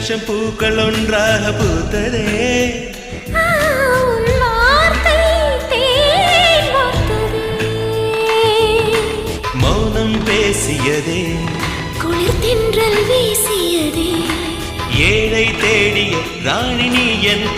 லட்சம் பூக்கள் ஒன்றாக பூத்ததே. மௌனம் பேசியதே, குளிர் தென்றல் வீசியதே. ஏழை தேடிய ராணி நீ என்